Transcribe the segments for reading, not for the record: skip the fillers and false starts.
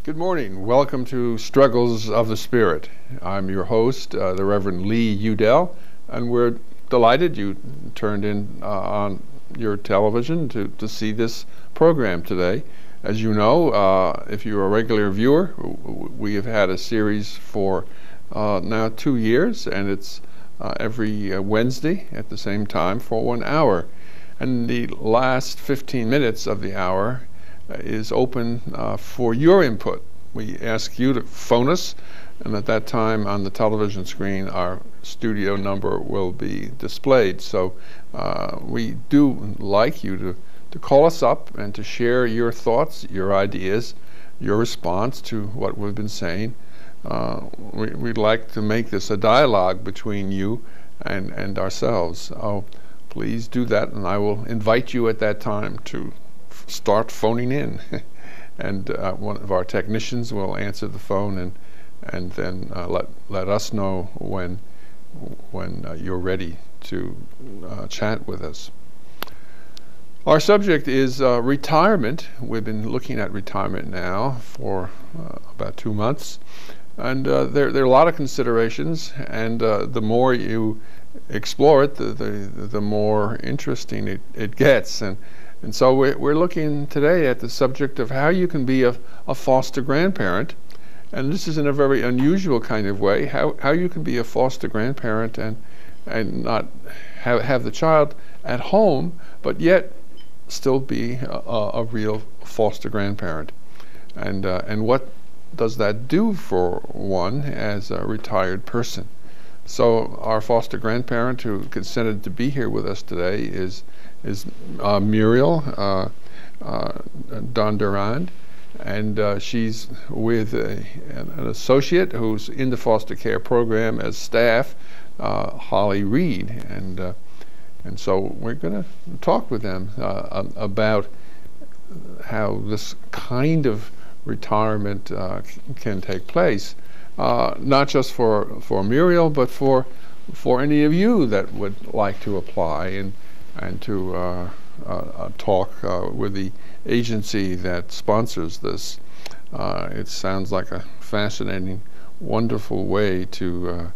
Good morning. Welcome to Struggles of the Spirit. I'm your host, the Reverend Leland Udell, and we're delighted you turned in on your television to see this program today. As you know, if you're a regular viewer, we have had a series for now 2 years, and it's every Wednesday at the same time for 1 hour. And the last 15 minutes of the hour is open for your input. We ask you to phone us, and at that time on the television screen our studio number will be displayed. So we do like you to call us up and to share your thoughts, your ideas, your response to what we've been saying. We'd like to make this a dialogue between you and ourselves. Please do that, and I will invite you at that time to start phoning in, and one of our technicians will answer the phone and then let us know when you're ready to chat with us. Our subject is retirement. We've been looking at retirement now for about 2 months, and there are a lot of considerations, and the more you explore it, the more interesting it gets. And so we're looking today at the subject of how you can be a foster grandparent, and this is in a very unusual kind of way, how you can be a foster grandparent and not have the child at home, but yet still be a real foster grandparent. And what does that do for one as a retired person? So our foster grandparent who consented to be here with us today is Muriel Danduraano, and she's with an associate who's in the foster care program as staff, Holly Reed, and so we're going to talk with them about how this kind of retirement can take place, not just for Muriel, but for any of you that would like to apply and to talk with the agency that sponsors this. It sounds like a fascinating, wonderful way to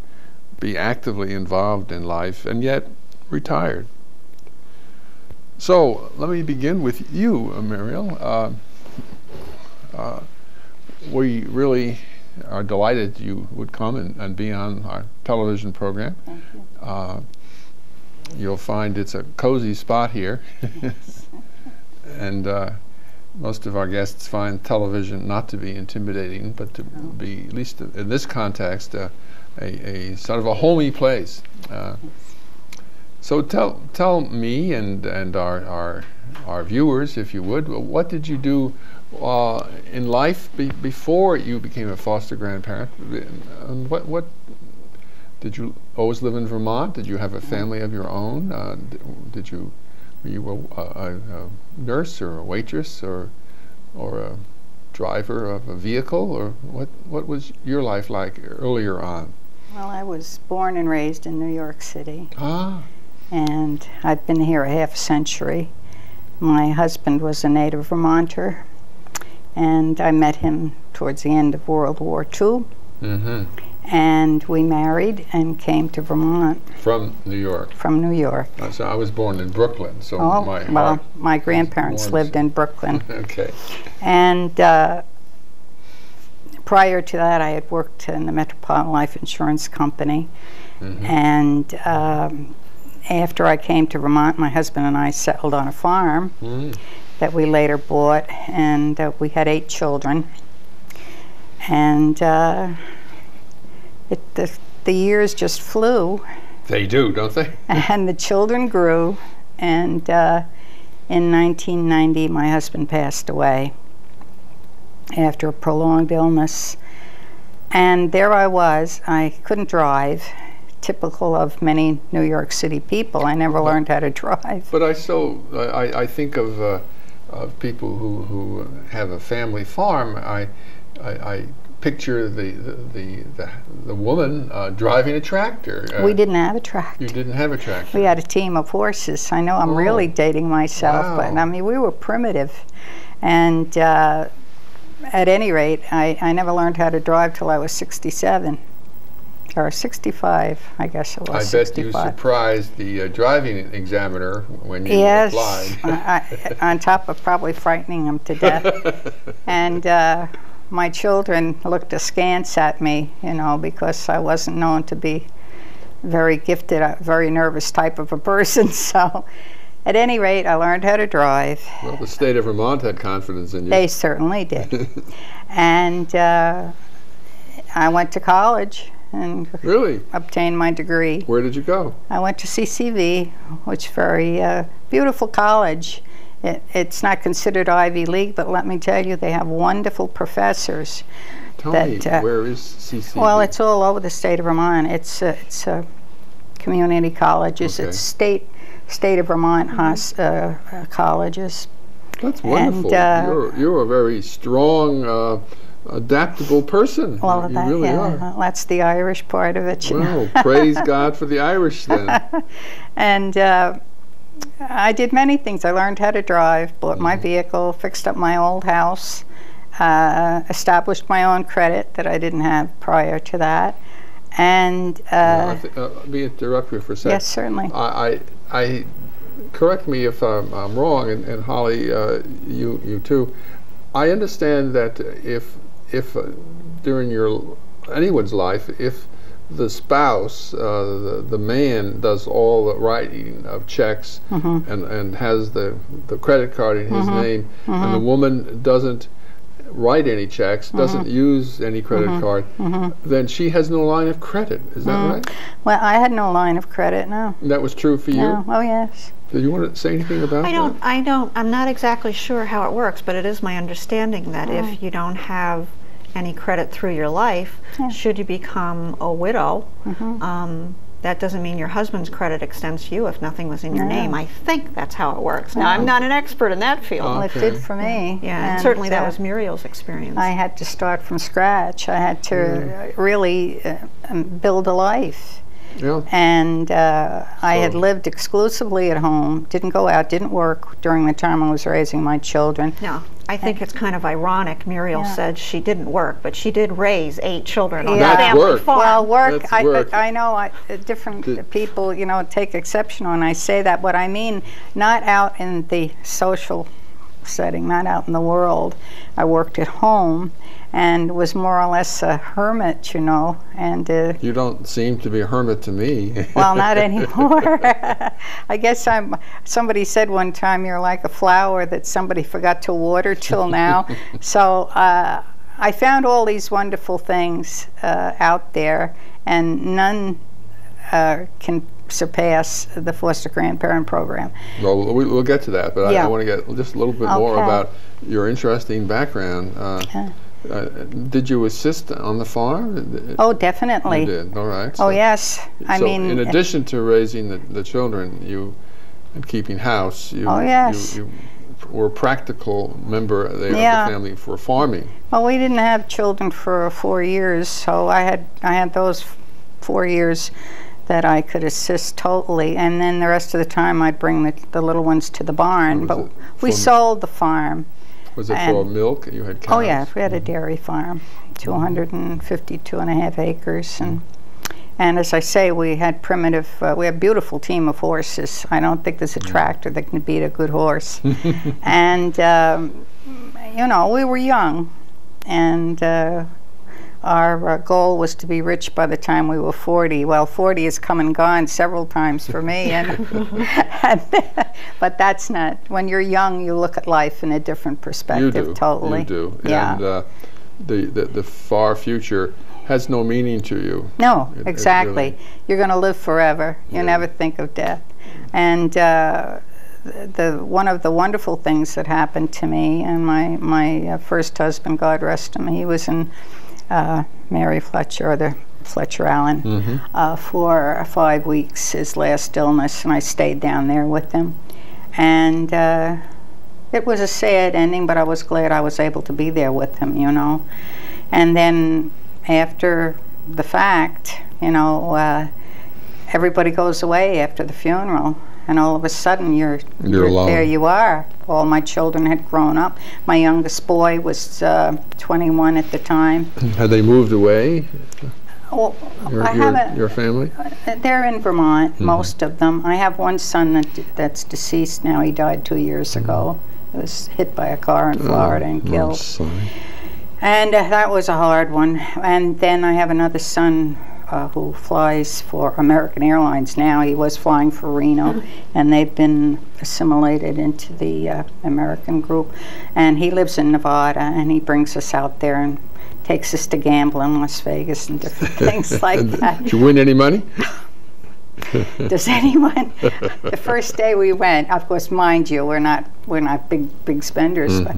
be actively involved in life and yet retired. So let me begin with you, Muriel. We really are delighted you would come and be on our television program. Thank you. You'll find it's a cozy spot here. Yes. And most of our guests find television not to be intimidating, but to be, at least in this context, a sort of a homey place. So tell me and our viewers, if you would, what did you do in life before you became a foster grandparent? And what did you always live in Vermont? Did you have a family of your own? Were you a nurse or a waitress or a driver of a vehicle, or what was your life like earlier on? Well, I was born and raised in New York City. Ah. And I've been here a half century. My husband was a native Vermonter, and I met him towards the end of World War II. Mm-hmm. And we married and came to Vermont. From New York? From New York. So I was born in Brooklyn, so my grandparents lived in Brooklyn. Okay. And prior to that, I had worked in the Metropolitan Life Insurance Company. Mm-hmm. And after I came to Vermont, my husband and I settled on a farm that we later bought, and we had 8 children. And the years just flew. They do, don't they? And the children grew, and in 1990 my husband passed away after a prolonged illness. And there I was. I couldn't drive, typical of many New York City people. I never learned how to drive. But I think of people who have a family farm. I picture the woman driving a tractor. We didn't have a tractor. You didn't have a tractor. We had a team of horses. I know I'm really dating myself, wow. but I mean we were primitive, and at any rate, I never learned how to drive till I was 67. Or 65, I guess it was. I 65. bet you surprised the driving examiner when you yes, applied. on top of probably frightening them to death. And my children looked askance at me, you know, because I wasn't known to be very gifted, a very nervous type of a person. So, at any rate, I learned how to drive. Well, the state of Vermont had confidence in you. They certainly did. And I went to college and really obtained my degree. Where did you go? I went to CCV, which is a very beautiful college. It's not considered Ivy League, but let me tell you, they have wonderful professors. Tell me, where is CCV? Well, it's all over the state of Vermont. It's a community colleges. Okay. It's state of Vermont colleges. That's wonderful. And, you're a very strong, adaptable person. Well, you really are. That's the Irish part of it. Well, praise God for the Irish then. And I did many things. I learned how to drive, bought my vehicle, fixed up my old house, established my own credit that I didn't have prior to that. And let me interrupt you for a second. Yes, certainly. I correct me if I'm wrong, and Holly, you too. I understand that if during anyone's life, if the spouse, the man, does all the writing of checks and has the credit card in his name, and the woman doesn't write any checks, doesn't use any credit card, then she has no line of credit. Is that right? Well, I had no line of credit, no. And that was true for you? No. Oh, yes. Do you want to say anything about that? I'm not exactly sure how it works, but it is my understanding that if you don't have any credit through your life, should you become a widow, that doesn't mean your husband's credit extends to you if nothing was in your name. I think that's how it works. Now, I'm not an expert in that field. Well, it did for me. Yeah, and certainly that was Muriel's experience. I had to start from scratch. I had to really build a life. Yeah. And I had lived exclusively at home, didn't go out, didn't work during the time I was raising my children. No, I think it's kind of ironic. Muriel said she didn't work, but she did raise 8 children on the family farm. Well, work, I know different people, you know, take exception when I say that, but I mean not out in the social setting, not out in the world. I worked at home and was more or less a hermit, you know. And you don't seem to be a hermit to me. Well, not anymore. I guess somebody said one time you're like a flower that somebody forgot to water till now. So I found all these wonderful things out there, and none can surpass the foster grandparent program. Well, we'll get to that, but I want to get just a little bit more about your interesting background. Did you assist on the farm? Oh, definitely. You did, all right. So, oh, yes. I mean, in addition to raising the children, and keeping house, you were a practical member of the family for farming. Well, we didn't have children for 4 years, so I had those 4 years that I could assist totally, and then the rest of the time I'd bring the little ones to the barn. But we sold the farm. Was it for milk? You had cows? Oh yeah, we had a dairy farm, 252.5 acres, and as I say, we had we had a beautiful team of horses. I don't think there's a tractor that can beat a good horse. And you know, we were young, and our goal was to be rich by the time we were 40. Well, 40 has come and gone several times for me, but that's not. When you're young, you look at life in a different perspective. You do. Totally. You do. Yeah. And the far future has no meaning to you. No, exactly. You're going to live forever. You never think of death. And one of the wonderful things that happened to me, and my first husband, God rest him, he was in Mary Fletcher, or the Fletcher Allen, for 5 weeks, his last illness, and I stayed down there with him. And it was a sad ending, but I was glad I was able to be there with him, you know. And then after the fact, you know, everybody goes away after the funeral, and all of a sudden You're alone. there you are. All my children had grown up. My youngest boy was 21 at the time. Had they moved away? Well, Your family? They're in Vermont, most of them. I have one son that's deceased now. He died 2 years ago. He was hit by a car in Florida and killed. Sorry. And that was a hard one. And then I have another son who flies for American Airlines now. He was flying for Reno, and they've been assimilated into the American group. And he lives in Nevada, and he brings us out there and takes us to gamble in Las Vegas and different things like that. Did you win any money? Does anyone? The first day we went, of course, mind you, we're not big spenders, but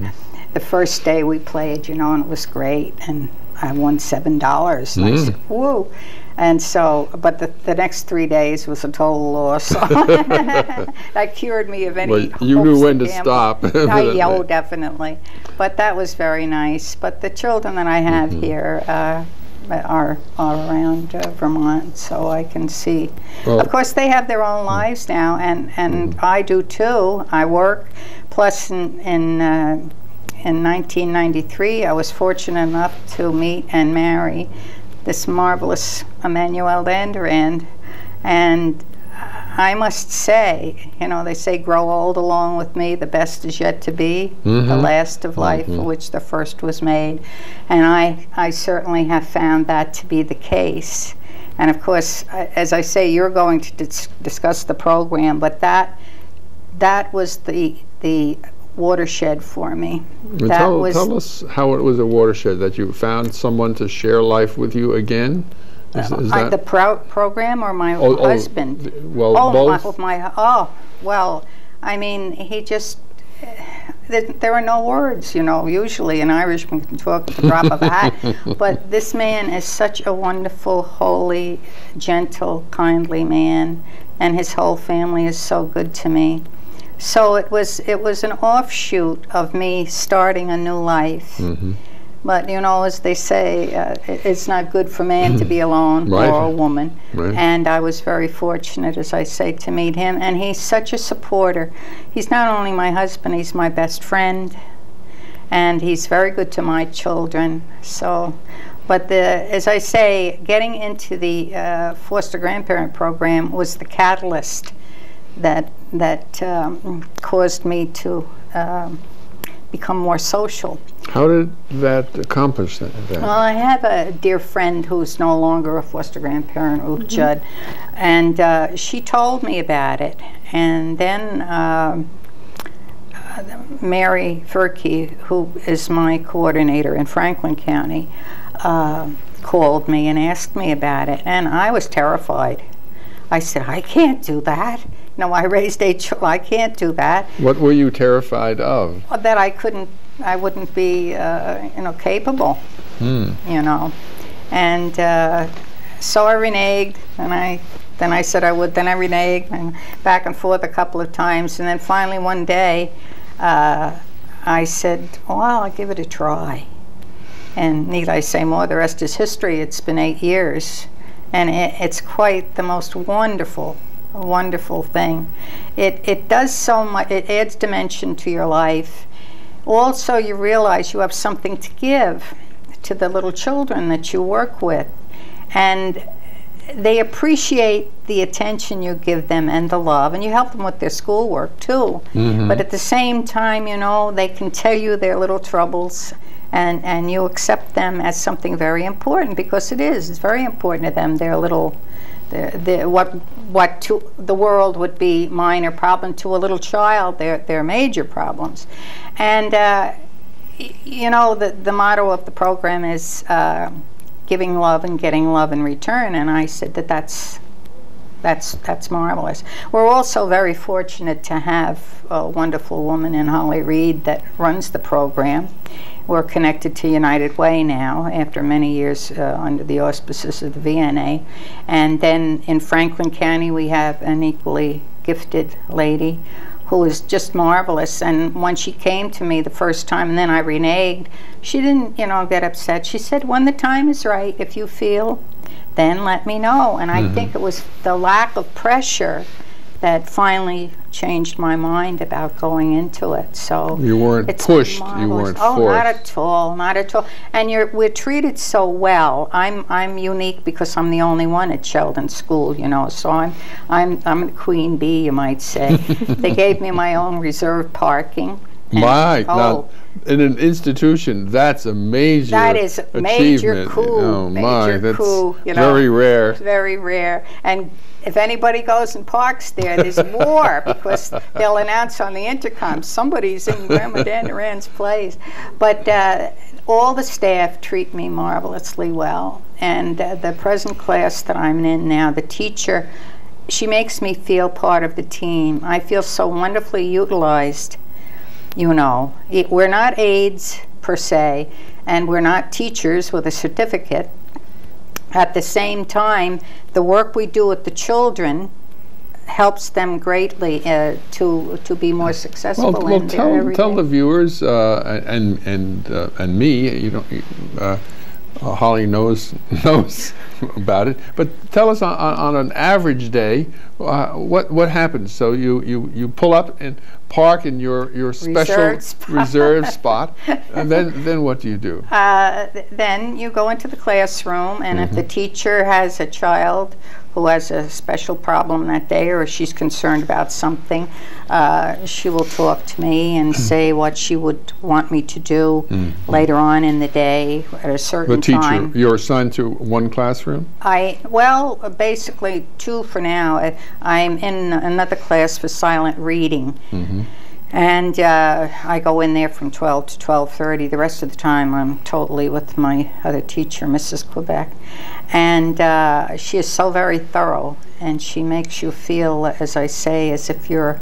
the first day we played, and it was great, and I won $7. And I said, woo. And so, but the next 3 days was a total loss. That cured me of any Well, you knew when to stop. Oh, definitely. But that was very nice. But the children that I have here are around Vermont, so I can see. Well, of course, they have their own lives now, and I do too. I work. Plus, in 1993, I was fortunate enough to meet and marry this marvelous Muriel Danduraano, and I must say, they say grow old along with me, the best is yet to be, the last of life for which the first was made, and I certainly have found that to be the case. And of course, as I say, you're going to discuss the program, but that was the watershed for me. Tell us how it was a watershed, that you found someone to share life with you again. Is that the program or my husband? Both. Well, I mean, he just. There are no words, Usually an Irishman can talk at the drop of a hat, but this man is such a wonderful, holy, gentle, kindly man, and his whole family is so good to me. So it was an offshoot of me starting a new life. But as they say, it's not good for man to be alone, right, or a woman. Right. And I was very fortunate, as I say, to meet him. And he's such a supporter. He's not only my husband, he's my best friend, and he's very good to my children. So, but as I say, getting into the foster grandparent program was the catalyst that caused me to become more social. How did that accomplish that? Well, I have a dear friend who's no longer a foster grandparent, Ruth Judd, and she told me about it. And then Mary Furkey, who is my coordinator in Franklin County, called me and asked me about it, and I was terrified. I said, I can't do that. I raised 8 children. I can't do that. What were you terrified of? That I wouldn't be, capable. And so I reneged, and then I said I would. Then I reneged, and back and forth a couple of times, and then finally one day, I said, "Well, I'll give it a try." And need I say more? The rest is history. It's been 8 years, and it's quite the most wonderful thing. It does so much. It adds dimension to your life. Also, you realize you have something to give to the little children that you work with, and they appreciate the attention you give them and the love, and you help them with their schoolwork too. But at the same time, they can tell you their little troubles, and you accept them as something very important, because it's very important to them. Their little what to the world would be minor problem, to a little child, they're major problems. And the motto of the program is giving love and getting love in return, and I said that's marvelous. We're also very fortunate to have a wonderful woman in Holly Reed that runs the program. We're connected to United Way now after many years under the auspices of the VNA. And then in Franklin County we have an equally gifted lady who is just marvelous. And when she came to me the first time, and then I reneged, she didn't get upset. She said, when the time is right, if you feel, then let me know. And I think it was the lack of pressure that finally changed my mind about going into it. So you weren't pushed, you weren't forced. Oh, not at all, not at all. And we're treated so well. I'm unique because I'm the only one at Sheldon School, you know. So I'm the queen bee, you might say. They gave me my own reserved parking. Now, in an institution, that's a major That is a major coup. Oh my, that's coup, you know, very rare. Very rare. And if anybody goes and parks there, there's more, because they'll announce on the intercom, somebody's in Grandma Danduraan's place. But all the staff treat me marvelously well. And the present class that I'm in now, the teacher, she makes me feel part of the team. I feel so wonderfully utilized. You know, we're not aides per se, and we're not teachers with a certificate. At the same time, the work we do with the children helps them greatly to be more successful. Well, tell the viewers and me. You know, Holly knows about it. But tell us on an average day, what happens? So you pull up and park in your special reserved spot, and then what do you do? Then you go into the classroom, and if the teacher has a child who has a special problem that day, or she's concerned about something, she will talk to me and say what she would want me to do later on in the day at a certain time. The teacher, you're assigned to one classroom? Basically two for now. I'm in another class for silent reading. And I go in there from 12 to 12:30. The rest of the time I'm totally with my other teacher, Mrs. Quebec. And she is so very thorough, and she makes you feel, as I say, as if you're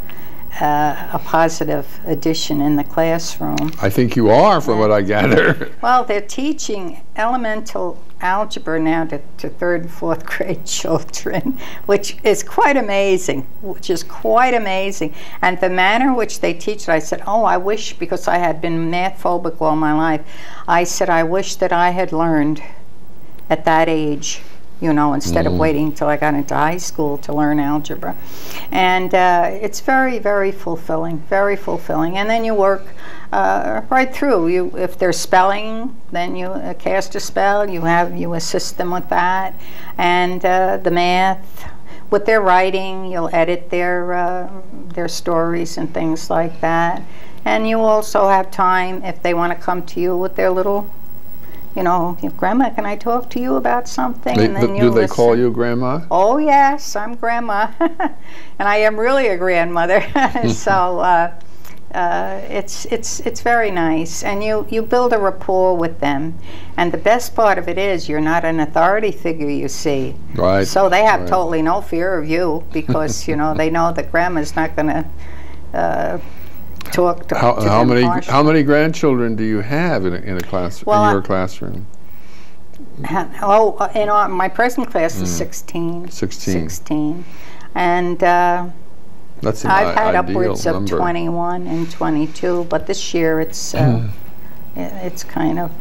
a positive addition in the classroom. I think you are, from what I gather. Well, they're teaching elemental algebra now to third and fourth grade children, which is quite amazing, And the manner which they teach it, I said, oh, I wish, because I had been math phobic all my life, I said, I wish that I had learned at that age, you know, instead of waiting until I got into high school to learn algebra. And it's very, very fulfilling, very fulfilling. And then you work right through. If there's spelling, then you cast a spell, you assist them with that. And the math, with their writing, you'll edit their stories and things like that. And you also have time, if they want to come to you with their little, you know, Grandma, can I talk to you about something? And then do they call you Grandma? Oh, yes, I'm Grandma. And I am really a grandmother. So it's very nice. And you build a rapport with them. And the best part of it is you're not an authority figure, you see. Right. So they have totally no fear of you, because, you know, they know that Grandma's not going to talk to how them many grandchildren do you have in a class, in your classroom? In my present class is 16. 16. And that's I've had upwards number. of 21 and 22, but this year it's kind of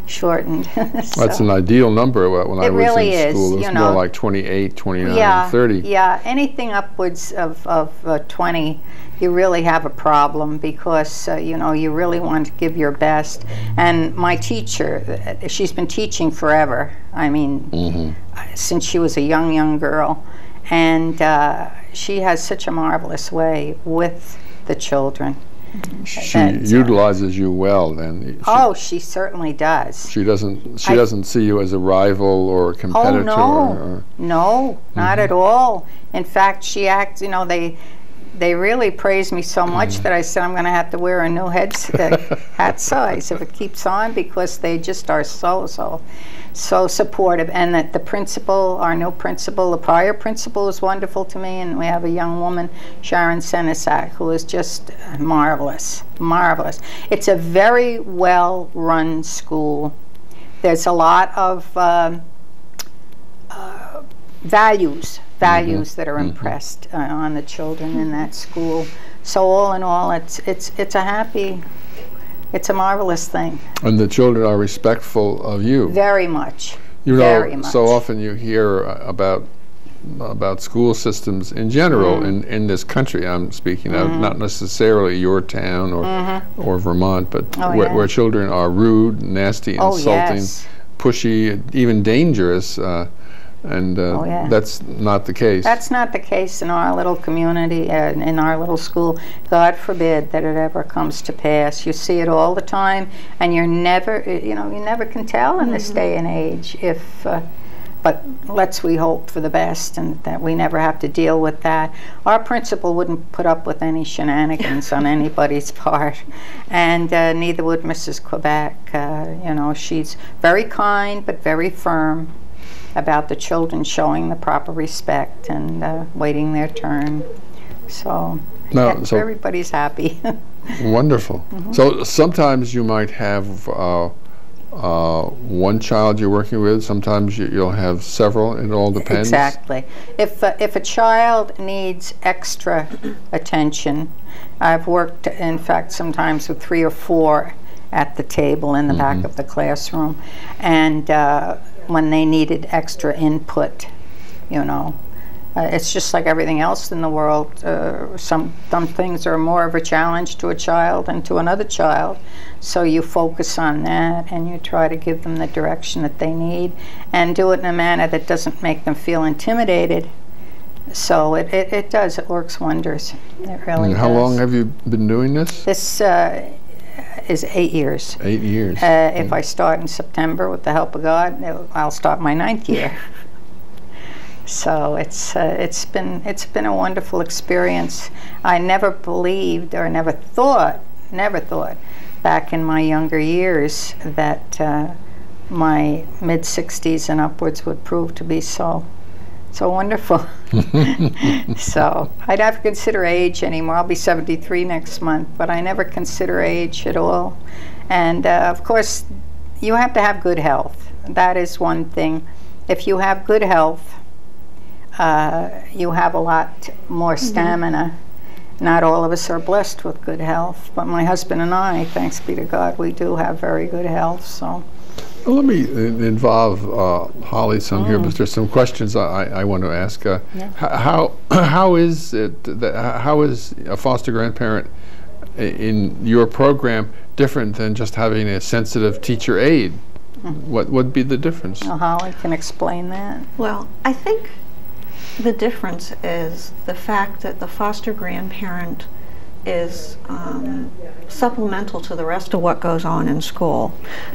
shortened. That's an ideal number. When I was in school, it was more like 28, 29, 30. Yeah, anything upwards of 20, you really have a problem, because you know, you really want to give your best. And my teacher, she's been teaching forever. I mean, since she was a young girl, and she has such a marvelous way with the children. She utilizes you well, then. She certainly does. She doesn't see you as a rival or a competitor. Oh, no, not at all. In fact, she acts, you know, they really praise me so much that I said I'm going to have to wear a new hat size if it keeps on, because they just are so supportive. And that the principal, our new principal, the prior principal, is wonderful to me, and we have a young woman, Sharon Senesac, who is just marvelous. It's a very well run school. There's a lot of values that are impressed on the children in that school. So all in all, it's a marvelous thing. And the children are respectful of you. Very much. You know, very much. So often you hear about about school systems in general in this country. I'm speaking of not necessarily your town or Vermont, but where children are rude, nasty, insulting, pushy, even dangerous. That's not the case. That's not the case in our little community, in our little school. God forbid that it ever comes to pass. You see it all the time, and you never can tell in this day and age if. But we hope for the best, and that we never have to deal with that. Our principal wouldn't put up with any shenanigans on anybody's part, and neither would Mrs. Quebec. She's very kind but very firm about the children showing the proper respect and waiting their turn. So everybody's happy. Wonderful. So sometimes you might have one child you're working with, sometimes you'll have several. It all depends. Exactly. If a child needs extra attention, I've worked, in fact, sometimes with 3 or 4 at the table in the back of the classroom, and when they needed extra input, it's just like everything else in the world. Some things are more of a challenge to a child than to another child. So you focus on that and you try to give them the direction that they need and do it in a manner that doesn't make them feel intimidated. So it does. It works wonders. It really does. How long have you been doing this? This is 8 years. 8 years. If I start in September with the help of God, I'll start my 9th year. So it's been a wonderful experience. I never believed or never thought back in my younger years that my mid-60s and upwards would prove to be so wonderful. So I never consider age anymore. I'll be 73 next month, but I never consider age at all. And of course, you have to have good health. That is one thing. If you have good health, you have a lot more stamina. Not all of us are blessed with good health, but my husband and I, thanks be to God, we do have very good health. So, well, let me involve Holly some here, but there's some questions I want to ask. How is a foster grandparent in your program different than just having a sensitive teacher aide? What would be the difference? Well, Holly can explain that. Well, I think the difference is the fact that the foster grandparent is supplemental to the rest of what goes on in school.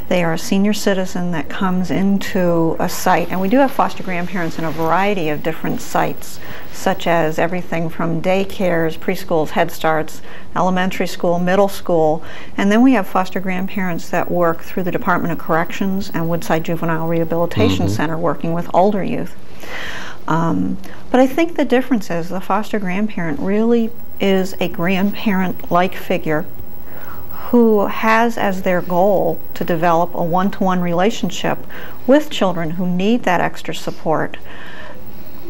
They are a senior citizen that comes into a site, and we do have foster grandparents in a variety of different sites, such as everything from daycares, preschools, Head Starts, elementary school, middle school, and then we have foster grandparents that work through the Department of Corrections and Woodside Juvenile Rehabilitation Center working with older youth. But I think the difference is the foster grandparent really is a grandparent-like figure who has as their goal to develop a one-to-one relationship with children who need that extra support.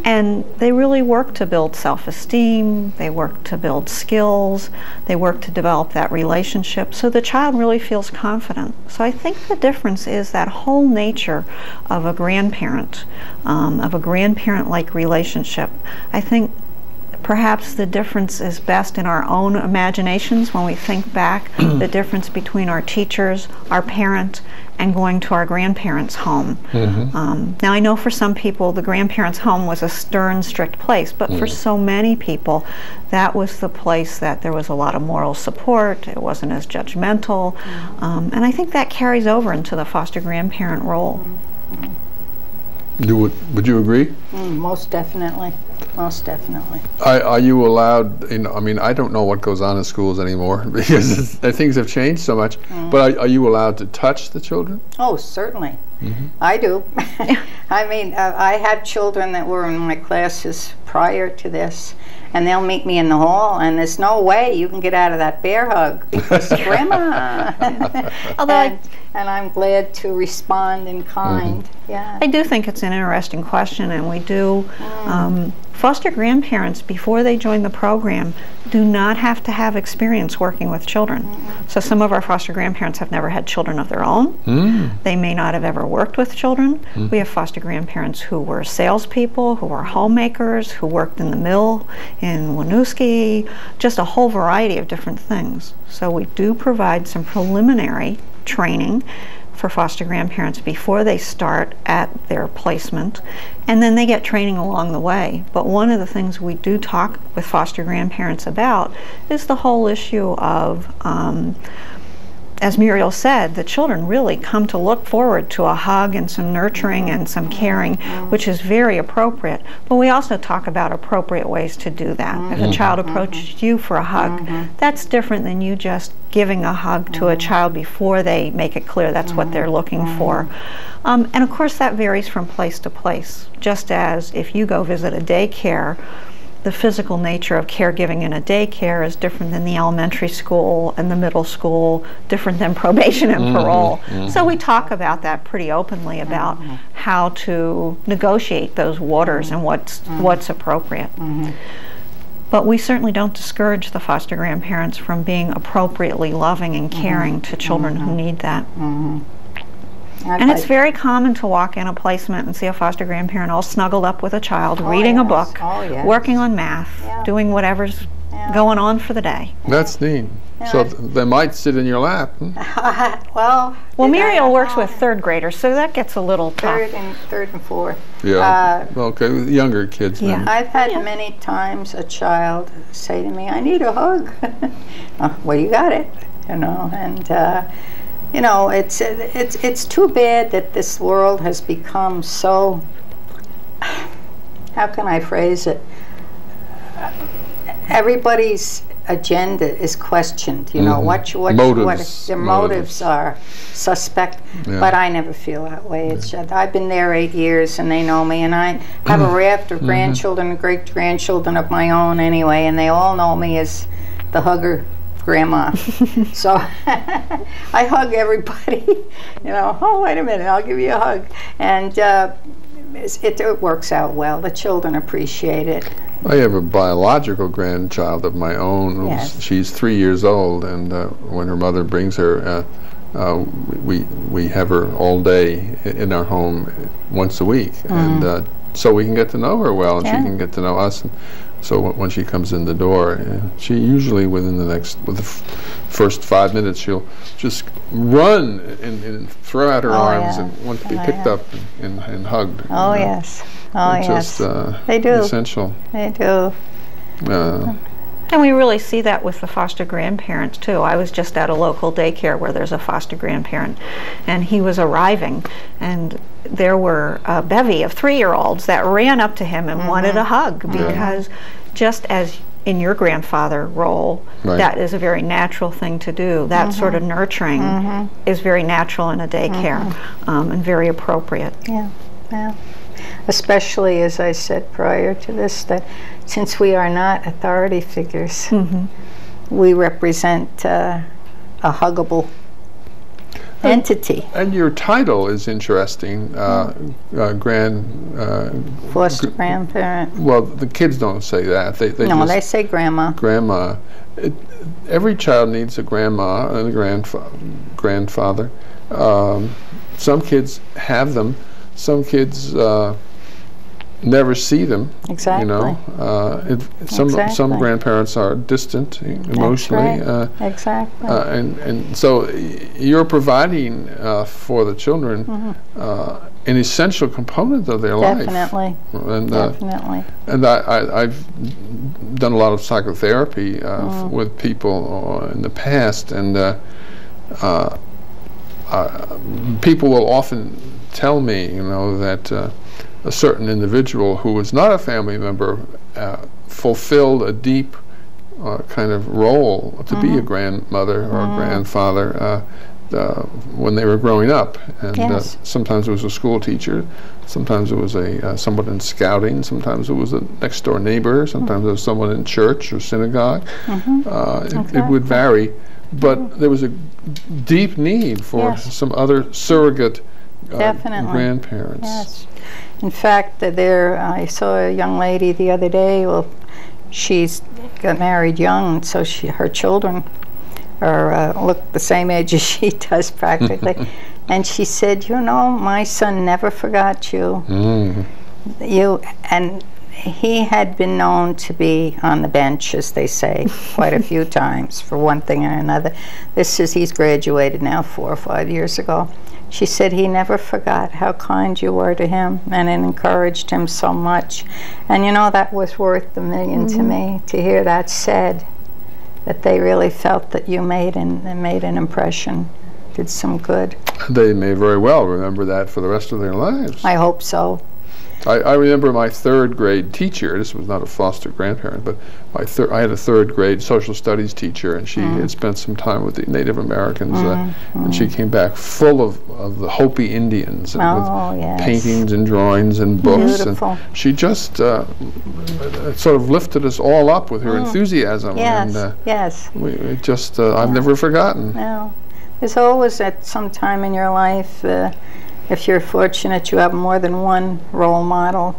And they really work to build self-esteem, they work to build skills, they work to develop that relationship so the child really feels confident. So I think the difference is that whole nature of a grandparent-like relationship. I think perhaps the difference is best in our own imaginations when we think back the difference between our teachers, our parents, and going to our grandparents' home. Now I know for some people the grandparents' home was a stern, strict place, but for so many people that was the place that there was a lot of moral support, it wasn't as judgmental, and I think that carries over into the foster grandparent role. Would you agree? Most definitely. Most definitely. Are you allowed, I mean, I don't know what goes on in schools anymore because things have changed so much, but are you allowed to touch the children? Oh, certainly. I do. I mean, I had children that were in my classes prior to this, and they'll meet me in the hall, and there's no way you can get out of that bear hug because Grandma. Although and I'm glad to respond in kind. Yeah. I do think it's an interesting question, and we do. Foster grandparents, before they join the program, do not have to have experience working with children. So some of our foster grandparents have never had children of their own. They may not have ever worked with children. We have foster grandparents who were salespeople, who were homemakers, who worked in the mill in Winooski, just a whole variety of different things. So we do provide some preliminary training for foster grandparents before they start at their placement, and then they get training along the way. But one of the things we do talk with foster grandparents about is the whole issue of, as Muriel said, the children really come to look forward to a hug and some nurturing and some caring, which is very appropriate. But we also talk about appropriate ways to do that. If a child approaches you for a hug, that's different than you just giving a hug to a child before they make it clear that's what they're looking for. And of course that varies from place to place. Just as if you go visit a daycare, the physical nature of caregiving in a daycare is different than the elementary school and the middle school, different than probation and parole. So we talk about that pretty openly about how to negotiate those waters and what's appropriate. But we certainly don't discourage the foster grandparents from being appropriately loving and caring to children who need that. And it's very common to walk in a placement and see a foster grandparent all snuggled up with a child, reading a book, working on math, doing whatever's going on for the day. That's neat. So they might sit in your lap. Well, Muriel works with third graders, so that gets a little tough. Third and fourth. Yeah. Okay, with younger kids. Then. I've had many times a child say to me, "I need a hug." Well, you got it, and it's too bad that this world has become so. How can I phrase it? Everybody's agenda is questioned. What their motives are suspect. But I never feel that way. It's I've been there 8 years, and they know me, and I have a raft of grandchildren and great grandchildren of my own anyway, and they all know me as the hugger grandma. So I hug everybody. Oh, wait a minute, I'll give you a hug, and it works out well. The children appreciate it. I have a biological grandchild of my own. Yes. She's 3 years old, and when her mother brings her, we have her all day in our home once a week, and so we can get to know her well, and she can get to know us. And so when she comes in the door, she usually with the first 5 minutes, she'll just run and throw out her arms and want to be picked up and hugged. Oh yes. Oh yes. Just they do. Essential. They do. And we really see that with the foster grandparents too. I was just at a local daycare where there's a foster grandparent, and he was arriving, and there were a bevy of 3-year-olds that ran up to him and wanted a hug, because just as in your grandfather role, that is a very natural thing to do. That sort of nurturing is very natural in a daycare, and very appropriate. Yeah. Especially, as I said prior to this, that since we are not authority figures, we represent a huggable entity. And your title is interesting, foster grandparent. Well, the kids don't say that. They say grandma. Grandma. Every child needs a grandma and a grandfather. Some kids have them. Some kids never see them. Exactly. Some grandparents are distant emotionally. That's right. Exactly. And so you're providing for the children an essential component of their life. Definitely. Definitely. And I've done a lot of psychotherapy with people in the past, and people will often tell me, that a certain individual who was not a family member fulfilled a deep kind of role to be a grandmother or a grandfather when they were growing up. And sometimes it was a school teacher, sometimes it was someone in scouting, sometimes it was a next door neighbor, sometimes it was someone in church or synagogue. It would vary. but there was a deep need for some other surrogate grandparents. Yes. In fact, I saw a young lady the other day. Well, she's got married young, so her children look the same age as she does practically. And she said, "You know, my son never forgot you. And he had been known to be on the bench, as they say, quite a few times for one thing or another. He's graduated now 4 or 5 years ago. She said he never forgot how kind you were to him, and it encouraged him so much. And you know, that was worth a million to me, to hear that said, that they really felt that you made an impression, did some good. They may very well remember that for the rest of their lives. I hope so. I remember my 3rd grade teacher. This was not a foster grandparent, but I had a 3rd grade social studies teacher, and she had spent some time with the Native Americans, and she came back full of the Hopi Indians, with paintings and drawings and books. Beautiful. And she just sort of lifted us all up with her enthusiasm. Yes, and I've never forgotten. No. There's always at some time in your life, if you're fortunate, you have more than one role model.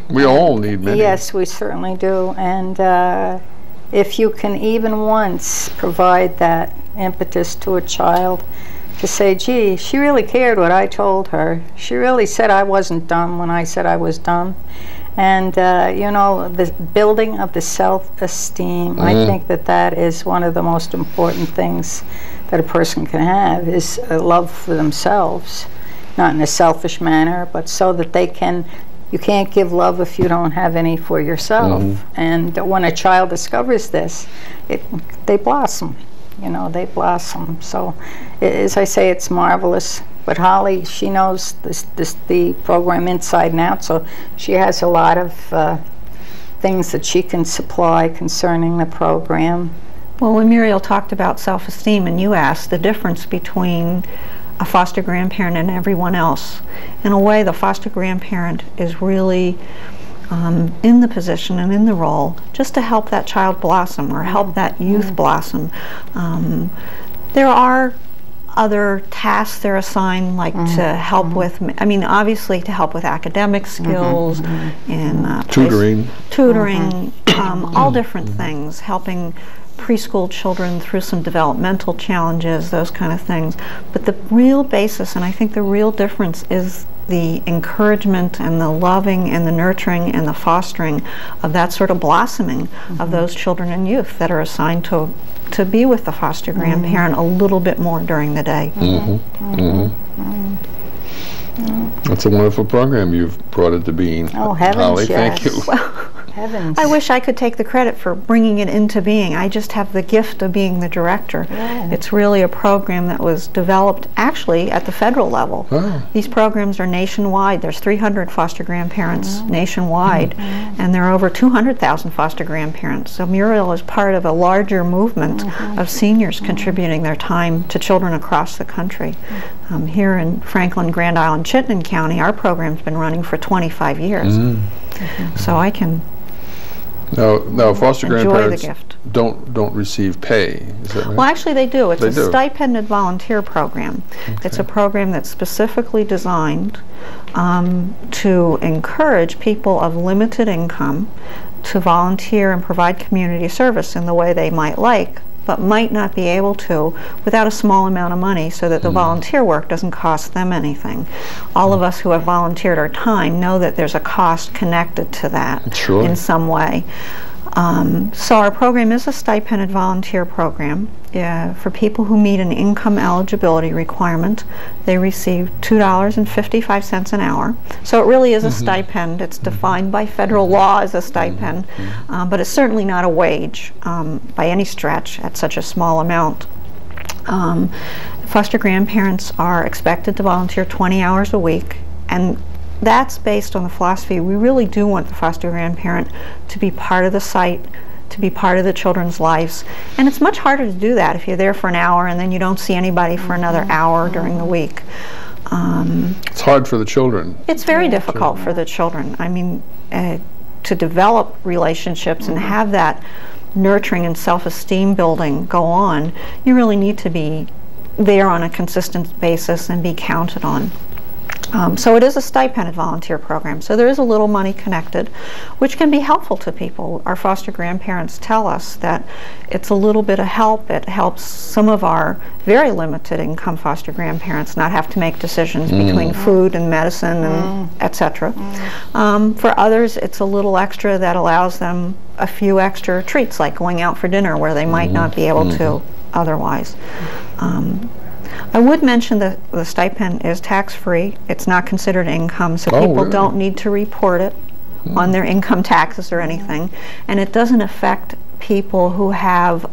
We all need many. Yes, we certainly do. And if you can even once provide that impetus to a child to say, gee, she really cared what I told her. She really said I wasn't dumb when I said I was dumb. And, you know, the building of the self-esteem, I think that is one of the most important things that a person can have, is a love for themselves. Not in a selfish manner, but so that you can't give love if you don't have any for yourself. And when a child discovers this, they blossom, you know, they blossom. So, as I say, it's marvelous. But Holly, she knows the program inside and out, so she has a lot of things that she can supply concerning the program. Well, when Muriel talked about self-esteem, and you asked the difference between a foster grandparent and everyone else. In a way, the foster grandparent is really in the position and in the role just to help that child blossom or help that youth blossom. There are other tasks they're assigned, like to help with, obviously to help with academic skills and tutoring, all different things, helping preschool children through some developmental challenges, those kind of things. But the real basis, and I think the real difference, is the encouragement and the loving and the nurturing and the fostering of that sort of blossoming of those children and youth that are assigned to be with the foster grandparent a little bit more during the day. That's a wonderful program you've brought into being. Oh, heavens, Holly, yes. thank you. Well, heavens. I wish I could take the credit for bringing it into being. I just have the gift of being the director. Yeah. It's really a program that was developed actually at the federal level. Oh. These programs are nationwide. There's 300 foster grandparents nationwide, and there are over 200,000 foster grandparents. So Muriel is part of a larger movement of seniors contributing their time to children across the country. Here in Franklin, Grand Island, Chittenden County, our program's been running for 25 years. So I can Now foster enjoy grandparents the gift. don't receive pay. Is that right? Well, actually they do. It's They a do. stipended volunteer program. It's a program that's specifically designed to encourage people of limited income to volunteer and provide community service in the way they might like, but might not be able to without a small amount of money, so that the volunteer work doesn't cost them anything. All of us who have volunteered our time know that there's a cost connected to that Sure. in some way. So our program is a stipended volunteer program. For people who meet an income eligibility requirement, they receive $2.55 an hour. So it really is a stipend. It's defined by federal law as a stipend, but it's certainly not a wage by any stretch at such a small amount. Foster grandparents are expected to volunteer 20 hours a week, and that's based on the philosophy we really do want the foster grandparent to be part of the site, to be part of the children's lives. And it's much harder to do that if you're there for an hour and then you don't see anybody for another hour during the week. It's hard for the children. It's very difficult for the children. I mean, to develop relationships and have that nurturing and self-esteem building go on, you really need to be there on a consistent basis and be counted on. So it is a stipended volunteer program, so there is a little money connected, which can be helpful to people. Our foster grandparents tell us that it's a little bit of help. It helps some of our very limited income foster grandparents not have to make decisions between food and medicine and etc. For others, it's a little extra that allows them a few extra treats, like going out for dinner where they might not be able to otherwise. I would mention that the stipend is tax-free. It's not considered income, so people really? don't need to report it on their income taxes or anything. And it doesn't affect people who have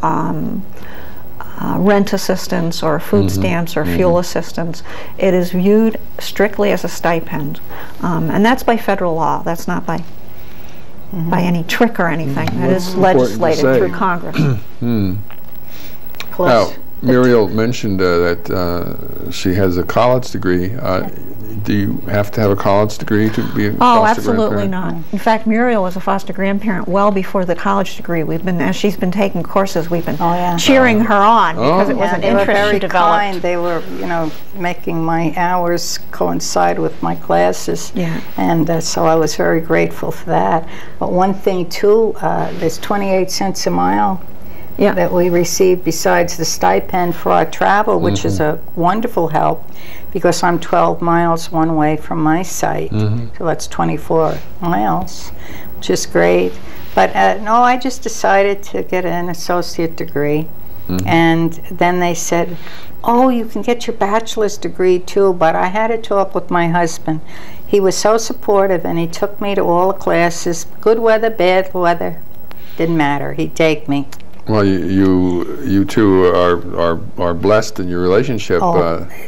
rent assistance or food stamps or fuel assistance. It is viewed strictly as a stipend. And that's by federal law. That's not by any trick or anything. It is legislated through Congress. Now, Muriel mentioned that she has a college degree. Do you have to have a college degree to be a foster absolutely grandparent? not. In fact, Muriel was a foster grandparent well before the college degree. As she's been taking courses, we've been cheering her on because it was an interest she developed. Kind. They were, making my hours coincide with my classes, and so I was very grateful for that. But one thing too, there's 28 cents a mile that we receive besides the stipend for our travel, which is a wonderful help because I'm 12 miles one way from my site, so that's 24 miles, which is great. But no, I just decided to get an associate degree, and then they said, oh, you can get your bachelor's degree too, but I had to talk with my husband. He was so supportive, and he took me to all the classes, good weather, bad weather, didn't matter, he'd take me. Well, you two are blessed in your relationship.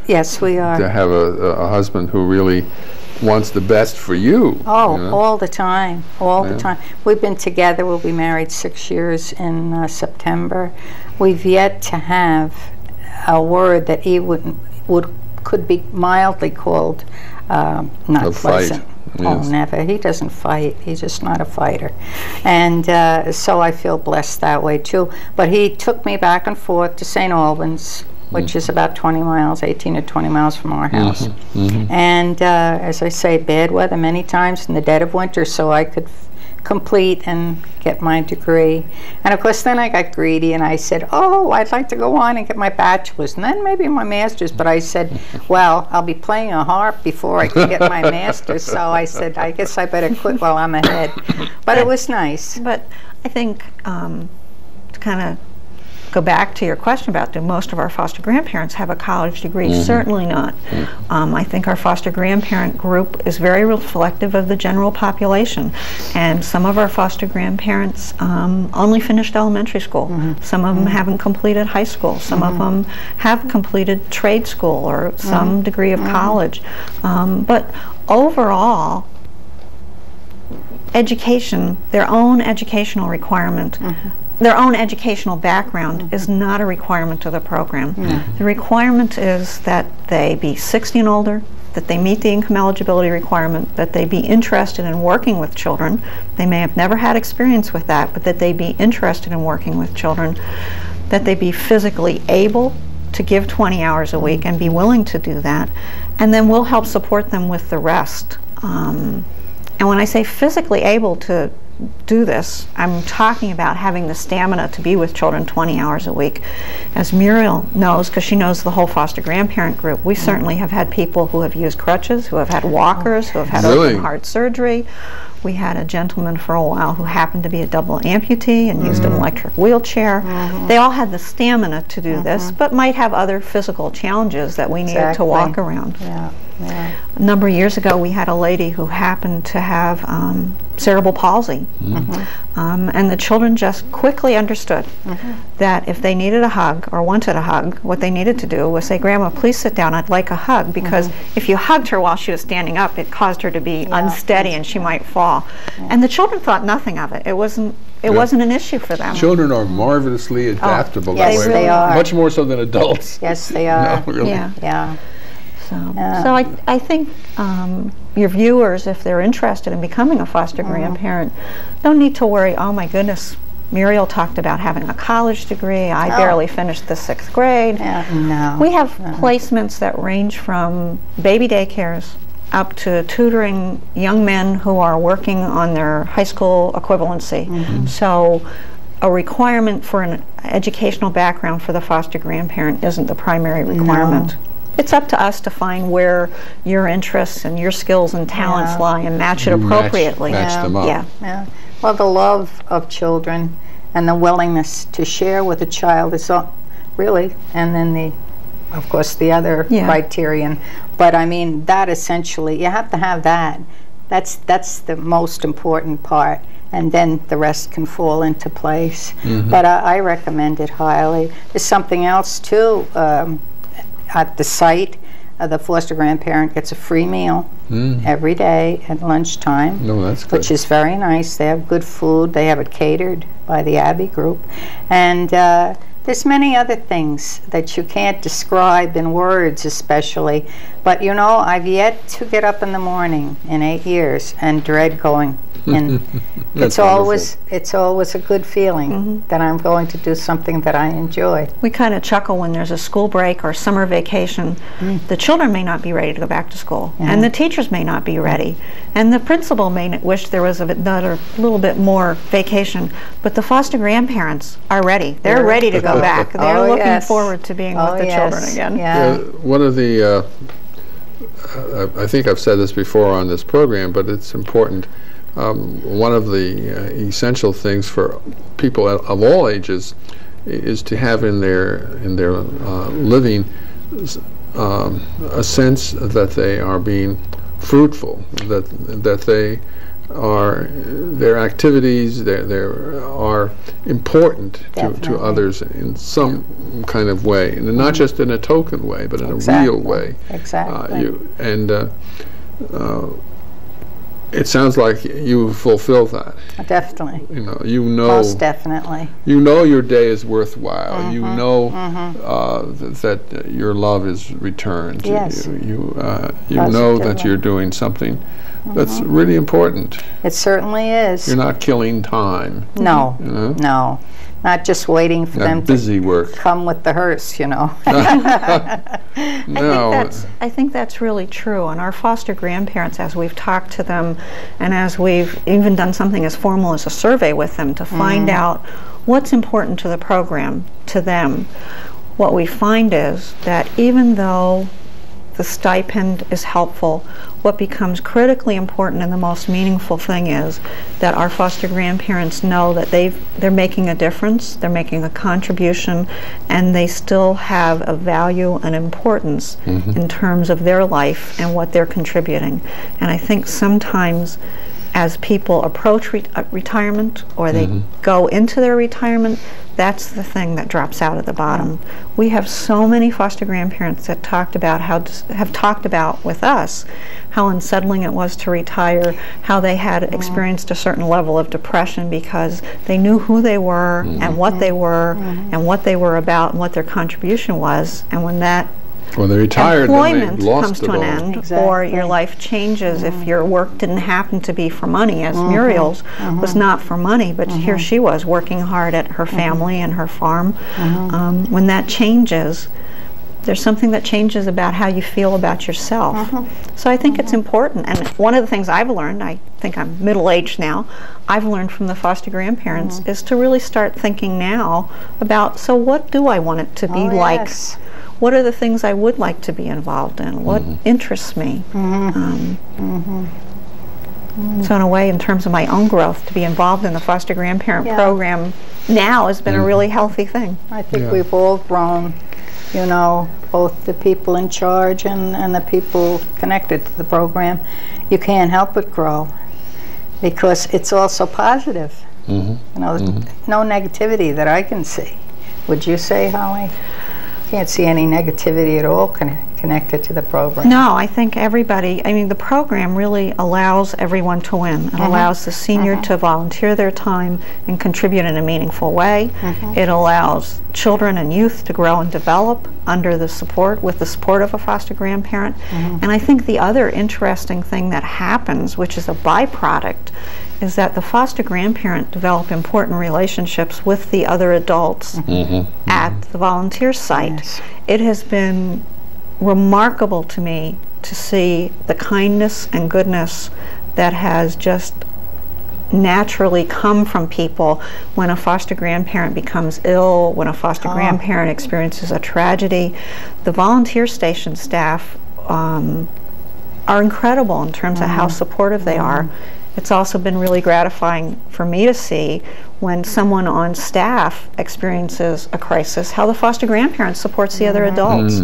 Yes, we are. To have a husband who really wants the best for you. All the time, the time. We've been together. We'll be married 6 years in September. We've yet to have a word that he could be mildly called not a pleasant. Fight. Oh, never. He doesn't fight. He's just not a fighter. And so I feel blessed that way, too. But he took me back and forth to St. Albans, which is about 20 miles, 18 or 20 miles from our house. And as I say, bad weather many times in the dead of winter, so I could complete and get my degree. And of course then I got greedy and I said, oh, I'd like to go on and get my bachelor's and then maybe my master's, but I said, well, I'll be playing a harp before I can get my master's, so I said, I guess I better quit while I'm ahead. But it was nice. But I think to kind of go back to your question about do most of our foster grandparents have a college degree? Certainly not. I think our foster grandparent group is very reflective of the general population, and some of our foster grandparents only finished elementary school. Some of them haven't completed high school. Some of them have completed trade school or some degree of college. But overall, education, their own educational requirement, their own educational background is not a requirement of the program. The requirement is that they be 60 and older, that they meet the income eligibility requirement, that they be interested in working with children. They may have never had experience with that, but that they be interested in working with children, that they be physically able to give 20 hours a week and be willing to do that, and then we'll help support them with the rest. And when I say physically able to do this, I'm talking about having the stamina to be with children 20 hours a week. As Muriel knows, because she knows the whole foster grandparent group, we certainly have had people who have used crutches, who have had walkers, who have had open heart surgery. We had a gentleman for a while who happened to be a double amputee and used an electric wheelchair. They all had the stamina to do this, but might have other physical challenges that we needed to walk around. A number of years ago, we had a lady who happened to have cerebral palsy, and the children just quickly understood that if they needed a hug or wanted a hug, what they needed to do was say, Grandma, please sit down, I'd like a hug, because if you hugged her while she was standing up, it caused her to be unsteady and she might fall. And the children thought nothing of it. It wasn't an issue for them. Children are marvelously adaptable. Yes, they are. Much more so than adults. Yes, they are. No, really. So I think your viewers, if they're interested in becoming a foster grandparent, don't need to worry, oh my goodness, Muriel talked about having a college degree. I barely finished the 6th grade. No. We have placements that range from baby daycares up to tutoring young men who are working on their high school equivalency. So a requirement for an educational background for the foster grandparent isn't the primary requirement. No. It's up to us to find where your interests and your skills and talents lie and match it appropriately. Match them up. Yeah. Well, the love of children and the willingness to share with a child is really, and then of course, the other criterion. But I mean, that essentially, you have to have that. That's the most important part, and then the rest can fall into place. But I recommend it highly. There's something else too. At the site, the foster grandparent gets a free meal every day at lunchtime, That's good. which is very nice. They have good food. They have it catered by the Abbey group. And there's many other things that you can't describe in words especially. But you know, I've yet to get up in the morning in 8 years and dread going in. It's always a good feeling that I'm going to do something that I enjoy. We kind of chuckle when there's a school break or summer vacation. The children may not be ready to go back to school, and the teachers may not be ready, and the principal may wish there was another little bit more vacation, but the foster grandparents are ready. They're ready to go back. They're looking forward to being with the children again. One of the, I think I've said this before on this program, but it's important. One of the essential things for people of all ages is to have in their living a sense that they are being fruitful, that they are, their activities are important to others in some kind of way, and not just in a token way, but in a real way. Exactly. It sounds like you fulfill that. Definitely. Most definitely. You know your day is worthwhile. You know that your love is returned. Yes. You know that you're doing something that's really important. It certainly is. You're not killing time. No. No. Not just waiting for them busy to work. come with the hearse, No. I think that's really true. And our foster grandparents, as we've talked to them, and as we've even done something as formal as a survey with them to find out what's important to the program to them, what we find is that even though the stipend is helpful, what becomes critically important and the most meaningful thing is that our foster grandparents know that they're making a difference, they're making a contribution, and they still have a value and importance in terms of their life and what they're contributing. And I think sometimes as people approach retirement or they go into their retirement, that's the thing that drops out at the bottom. We have so many foster grandparents that have talked about with us how unsettling it was to retire, how they had experienced a certain level of depression because they knew who they were and what they were and what they were about and what their contribution was, and when that they retired, employment then they lost comes to an end, Exactly. or your life changes if your work didn't happen to be for money, as Muriel's was not for money, but here she was working hard at her family and her farm. When that changes, there's something that changes about how you feel about yourself. So I think it's important, and one of the things I've learned, I think I'm middle-aged now, I've learned from the foster grandparents is to really start thinking now about, so what do I want it to be like? Yes. What are the things I would like to be involved in? What interests me? So in a way, in terms of my own growth, to be involved in the foster grandparent program now has been a really healthy thing. I think we've all grown, both the people in charge and the people connected to the program. You can't help but grow because it's also positive. No negativity that I can see. Would you say, Holly? Can't see any negativity at all, can connected to the program. No, I think everybody, I mean, the program really allows everyone to win. It allows the senior to volunteer their time and contribute in a meaningful way. It allows children and youth to grow and develop under the support, with the support of a foster grandparent. And I think the other interesting thing that happens, which is a byproduct, is that the foster grandparent develop important relationships with the other adults at the volunteer site. Yes. It has been remarkable to me to see the kindness and goodness that has just naturally come from people when a foster grandparent becomes ill, when a foster grandparent experiences a tragedy. The volunteer station staff are incredible in terms of how supportive they are. It's also been really gratifying for me to see when someone on staff experiences a crisis, how the foster grandparent supports the other adults.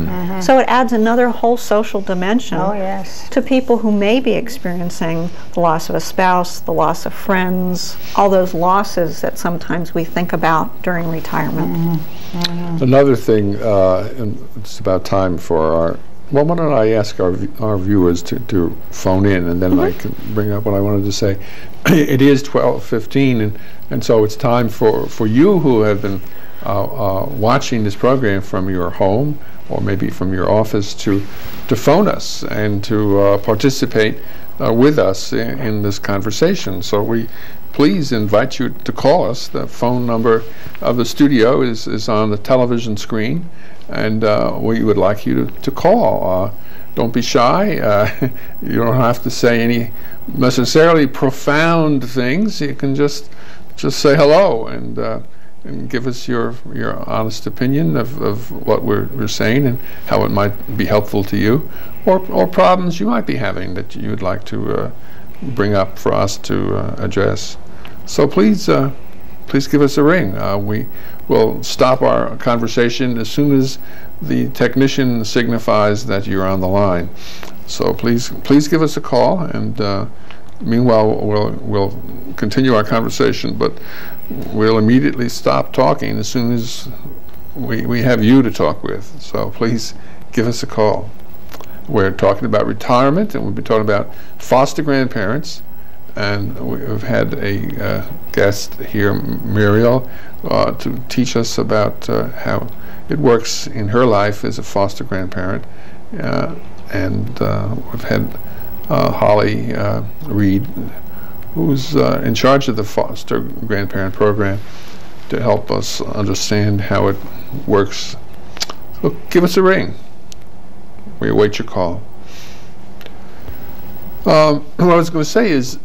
So it adds another whole social dimension to people who may be experiencing the loss of a spouse, the loss of friends, all those losses that sometimes we think about during retirement. Another thing, and it's about time for our, well, why don't I ask our viewers to phone in, and then I can bring up what I wanted to say. It is 12:15, and so it's time for you who have been watching this program from your home or maybe from your office to phone us and to participate with us in this conversation. So we please invite you to call us. The phone number of the studio is on the television screen, and we would like you to call. Don't be shy. You don't have to say any necessarily profound things. You can just say hello and give us your honest opinion of what we're saying and how it might be helpful to you, or problems you might be having that you would like to bring up for us to address. So please give us a ring. We will stop our conversation as soon as the technician signifies that you're on the line. So please give us a call, and meanwhile we'll continue our conversation, but we'll immediately stop talking as soon as we have you to talk with. So please give us a call. We're talking about retirement, and we've been talking about foster grandparents, and we've had a guest here, Muriel, to teach us about how it works in her life as a foster grandparent, and we've had Holly Reed, who's in charge of the foster grandparent program, to help us understand how it works. So give us a ring. We await your call. What I was going to say is,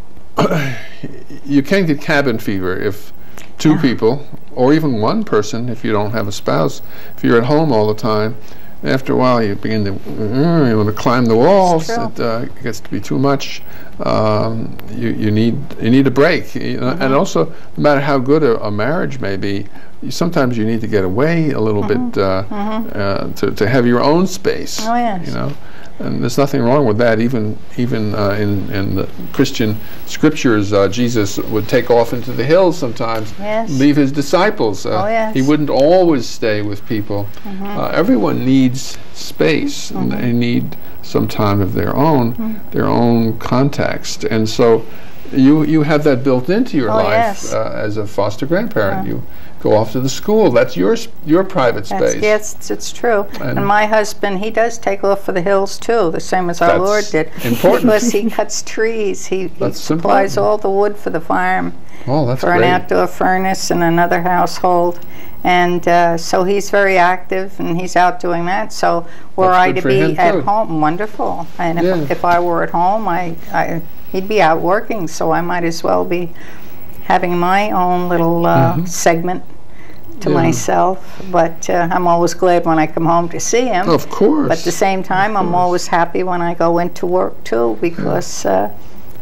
you can get cabin fever if two people, or even one person, if you don't have a spouse, if you're at home all the time. After a while, you begin to you want to climb the walls. It gets to be too much. You need a break. And also, no matter how good a marriage may be, sometimes you need to get away a little bit to have your own space. Oh, yes. You know. And there's nothing wrong with that. Even in the Christian scriptures, Jesus would take off into the hills sometimes, leave his disciples. He wouldn't always stay with people. Everyone needs space, and they need some time of their own context. And so you have that built into your life as a foster grandparent. You go off to the school. That's your private space. Yes, it's true. And my husband, he does take off for the hills too, the same as our Lord did. Important. Because he cuts trees. He supplies all the wood for the farm. Oh, that's for great. An outdoor furnace and another household. And so he's very active, and he's out doing that. So were I to be at home, wonderful. And if I were at home, he'd be out working, so I might as well be having my own little segment to myself. But I'm always glad when I come home to see him. Of course. But at the same time, I'm always happy when I go into work too, because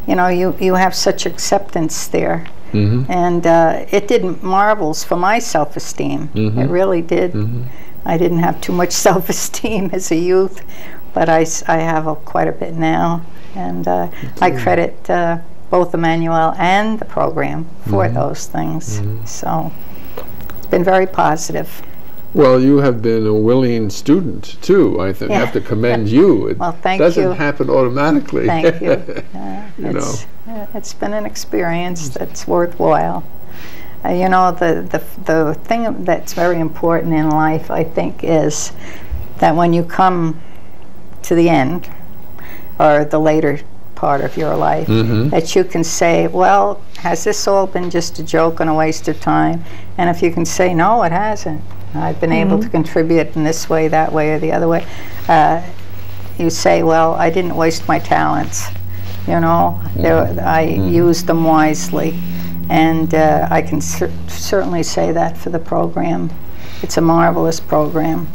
you have such acceptance there. And it did marvels for my self-esteem. It really did. I didn't have too much self-esteem as a youth, but I have quite a bit now. And I credit both Emmanuel and the program for those things. So it's been very positive. Well, you have been a willing student too. I think I have to commend you. It thank you. doesn't happen automatically. Thank you. It's been an experience that's worthwhile. You know, the thing that's very important in life, I think, is that when you come to the end, or the later part of your life, that you can say, well, has this all been just a joke and a waste of time? And if you can say, no, it hasn't. I've been able to contribute in this way, that way, or the other way. You say, well, I didn't waste my talents. You know, I used them wisely. And I can certainly say that for the program. It's a marvelous program.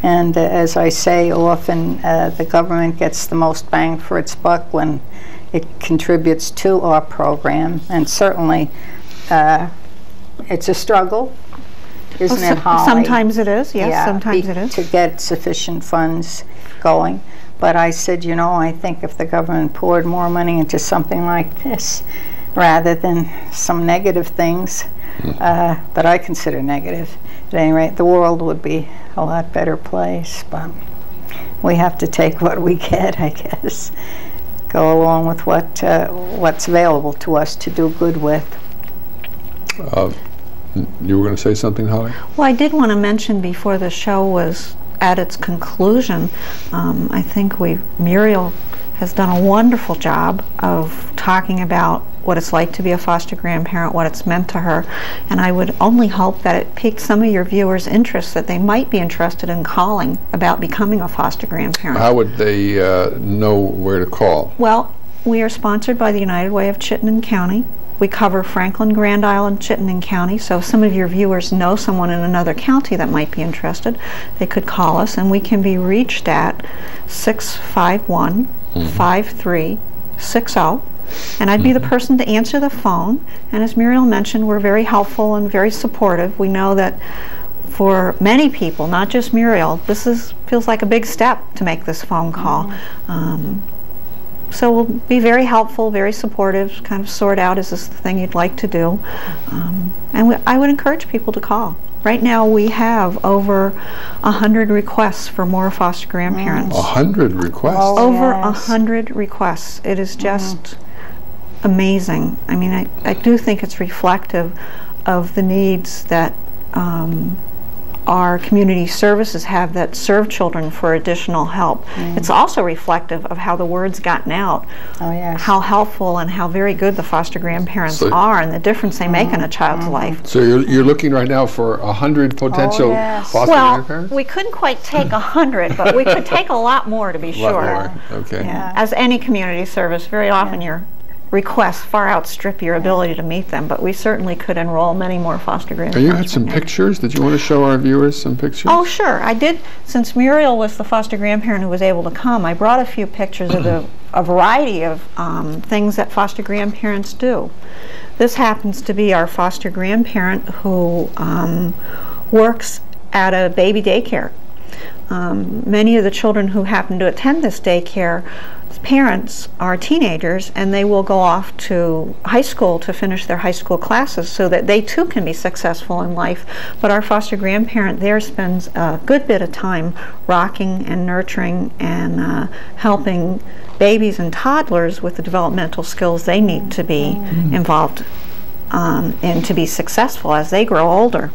And as I say often, the government gets the most bang for its buck when it contributes to our program. And certainly, it's a struggle, isn't it, Holly? Sometimes it is, yes, sometimes it is. To get sufficient funds going. But I said, you know, I think if the government poured more money into something like this, rather than some negative things that I consider negative, at any rate, the world would be a lot better place. But we have to take what we get, I guess. Go along with what's available to us to do good with. You were going to say something, Holly? Well, I did want to mention before the show was at its conclusion, I think Muriel has done a wonderful job of talking about what it's like to be a foster grandparent, what it's meant to her, and I would only hope that it piqued some of your viewers' interest, that they might be interested in calling about becoming a foster grandparent. How would they know where to call? Well, we are sponsored by the United Way of Chittenden County. We cover Franklin, Grand Island, Chittenden County, so if some of your viewers know someone in another county that might be interested, they could call us, and we can be reached at 651-5360. And I'd be the person to answer the phone. And as Muriel mentioned, we're very helpful and very supportive. We know that for many people, not just Muriel, feels like a big step to make this phone call. So we'll be very helpful, very supportive, kind of sort out, is this the thing you'd like to do? And I would encourage people to call. Right now we have over 100 requests for more foster grandparents. 100 requests? Over 100 requests. It is just amazing. I mean, I do think it's reflective of the needs that our community services have that serve children for additional help. It's also reflective of how the word's gotten out, how helpful and how very good the foster grandparents are and the difference they make in a child's life. So you're looking right now for 100 potential foster grandparents? Well, we couldn't quite take 100, but we could take a lot more, to be sure. Okay. As any community service, very often your requests far outstrip your ability to meet them, but we certainly could enroll many more foster grandparents. And you had some pictures? Did you want to show our viewers some pictures? Oh, sure. I did. Since Muriel was the foster grandparent who was able to come, I brought a few pictures of a variety of things that foster grandparents do. This happens to be our foster grandparent who works at a baby daycare. Many of the children who happen to attend this daycare, parents are teenagers, and they will go off to high school to finish their high school classes so that they too can be successful in life. But our foster grandparent there spends a good bit of time rocking and nurturing and helping babies and toddlers with the developmental skills they need to be involved in to be successful as they grow older.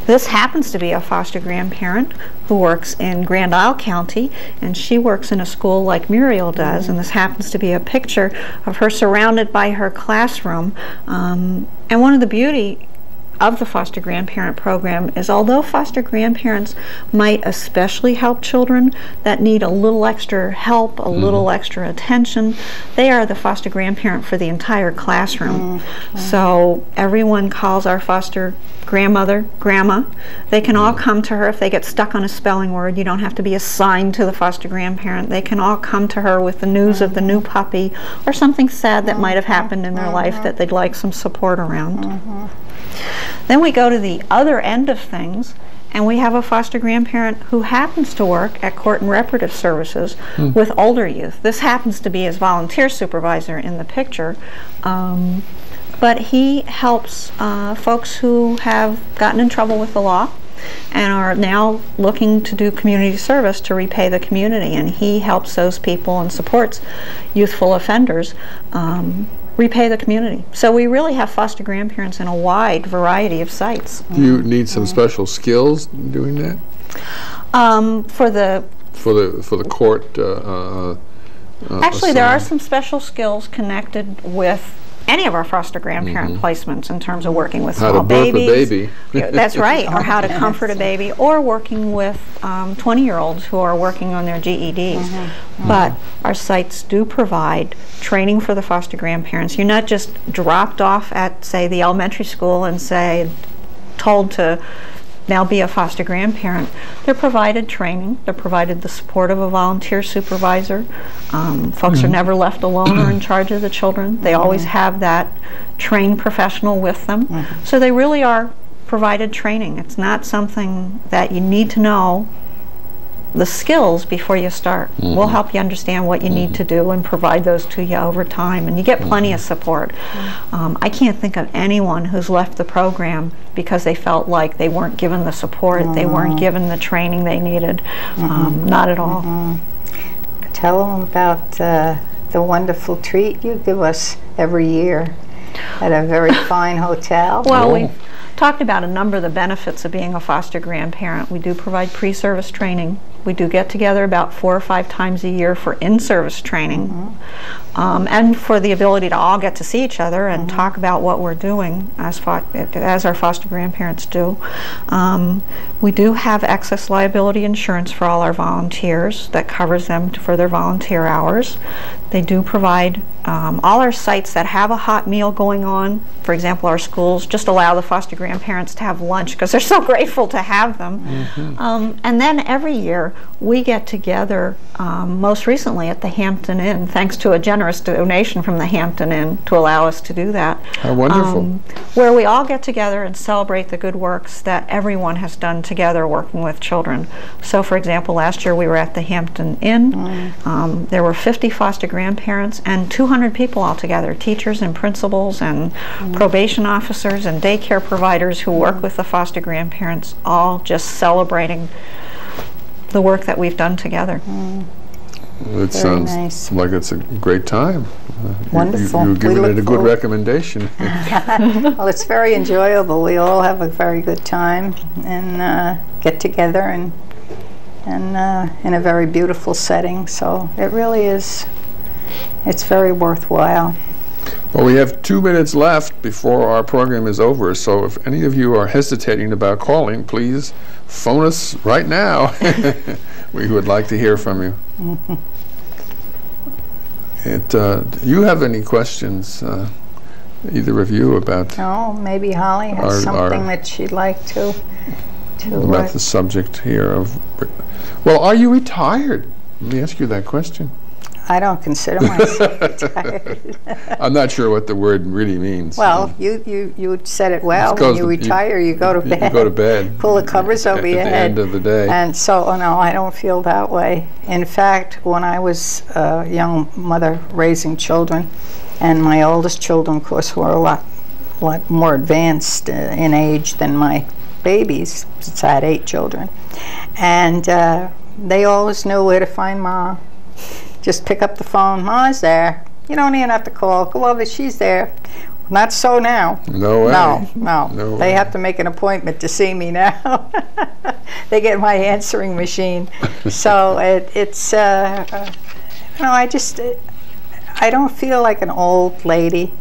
This happens to be a foster grandparent who works in Grand Isle County, and she works in a school like Muriel does, and this happens to be a picture of her surrounded by her classroom. And one of the beauty of the foster grandparent program is, although foster grandparents might especially help children that need a little extra help, a little extra attention, they are the foster grandparent for the entire classroom. So everyone calls our foster grandmother Grandma. They can all come to her if they get stuck on a spelling word. You don't have to be assigned to the foster grandparent. They can all come to her with the news of the new puppy or something sad that might have happened in their life that they'd like some support around. Then we go to the other end of things, and we have a foster grandparent who happens to work at Court and Reparative Services with older youth. This happens to be his volunteer supervisor in the picture. but he helps folks who have gotten in trouble with the law and are now looking to do community service to repay the community, and he helps those people and supports youthful offenders repay the community. So we really have foster grandparents in a wide variety of sites. Do you need some special skills doing that? For the court actually, there are some special skills connected with any of our foster grandparent placements in terms of working with small babies. How to birth a baby. That's right, or how to comfort a baby, or working with 20-year-olds who are working on their GEDs. But our sites do provide training for the foster grandparents. You're not just dropped off at, say, the elementary school and told to now be a foster grandparent. They're provided training. They're provided the support of a volunteer supervisor. Folks are never left alone or in charge of the children. They always have that trained professional with them. So they really are provided training. It's not something that you need to know the skills before you start. We'll help you understand what you need to do and provide those to you over time, and you get plenty of support. I can't think of anyone who's left the program because they felt like they weren't given the support, they weren't given the training they needed. Not at all. Tell them about the wonderful treat you give us every year at a very fine hotel. Well, we've talked about a number of the benefits of being a foster grandparent. We do provide pre-service training. We do get together about 4 or 5 times a year for in-service training, and for the ability to all get to see each other and talk about what we're doing as our foster grandparents do. We do have excess liability insurance for all our volunteers that covers them for their volunteer hours. They do provide all our sites that have a hot meal going on. For example, our schools just allow the foster grandparents to have lunch because they're so grateful to have them. And then every year we get together, most recently at the Hampton Inn, thanks to a generous donation from the Hampton Inn to allow us to do that. How wonderful. Where we all get together and celebrate the good works that everyone has done together working with children. So for example, last year we were at the Hampton Inn. There were 50 foster grandparents and 200 people altogether, teachers and principals and probation officers and daycare providers who work with the foster grandparents, all just celebrating the work that we've done together. It sounds like it's a great time. Wonderful. You're giving it a good recommendation. Well, it's very enjoyable. We all have a very good time and get together and in a very beautiful setting. So it really is. It's very worthwhile. Well, we have 2 minutes left before our program is over, so if any of you are hesitating about calling, please phone us right now. We would like to hear from you. Do you have any questions, either of you, about... Oh, maybe Holly has something that she'd like to about the subject here of... Well, are you retired? Let me ask you that question. I don't consider myself retired. I'm not sure what the word really means. Well, you said it well. When you retire, you go to bed. You go to bed. Pull the covers over your head. At the end of the day. And so, no, I don't feel that way. In fact, when I was a young mother raising children, and my oldest children, of course, were a lot more advanced in age than my babies, since I had 8 children. And they always knew where to find Mom. Just pick up the phone. Ma's there. You don't even have to call. Go over. She's there. Not so now. No way. No. They have to make an appointment to see me now. They get my answering machine. So it's I don't feel like an old lady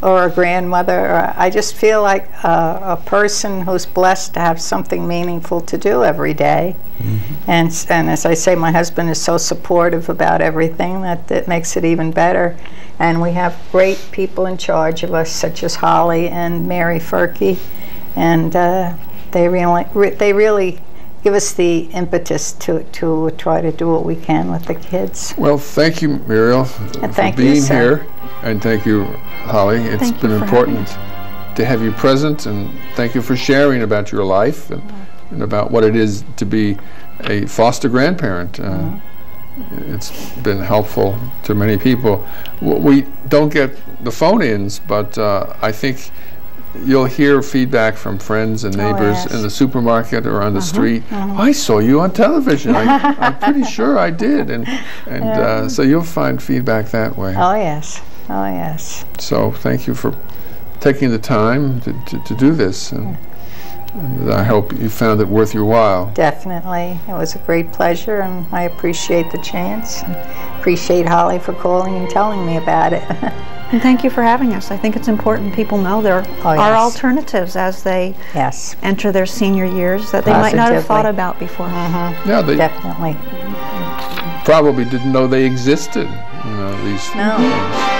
or a grandmother. I just feel like a person who's blessed to have something meaningful to do every day. And as I say, my husband is so supportive about everything that makes it even better. And we have great people in charge of us, such as Holly and Mary Furkey, and they really give us the impetus to try to do what we can with the kids. Well, thank you, Muriel, for being here, and thank you, Holly. It's been important to have you present, and thank you for sharing about your life and about what it is to be a foster grandparent. it's been helpful to many people. We don't get the phone-ins, but I think you'll hear feedback from friends and neighbors in the supermarket or on the street. I saw you on television. I'm pretty sure I did, and so you'll find feedback that way. Oh yes, oh yes. So thank you for taking the time to do this, and I hope you found it worth your while. Definitely. It was a great pleasure, and I appreciate the chance. And appreciate Holly for calling and telling me about it. And thank you for having us. I think it's important people know there are alternatives as they enter their senior years that they might not have thought about before. Yeah, they definitely probably didn't know they existed. These things.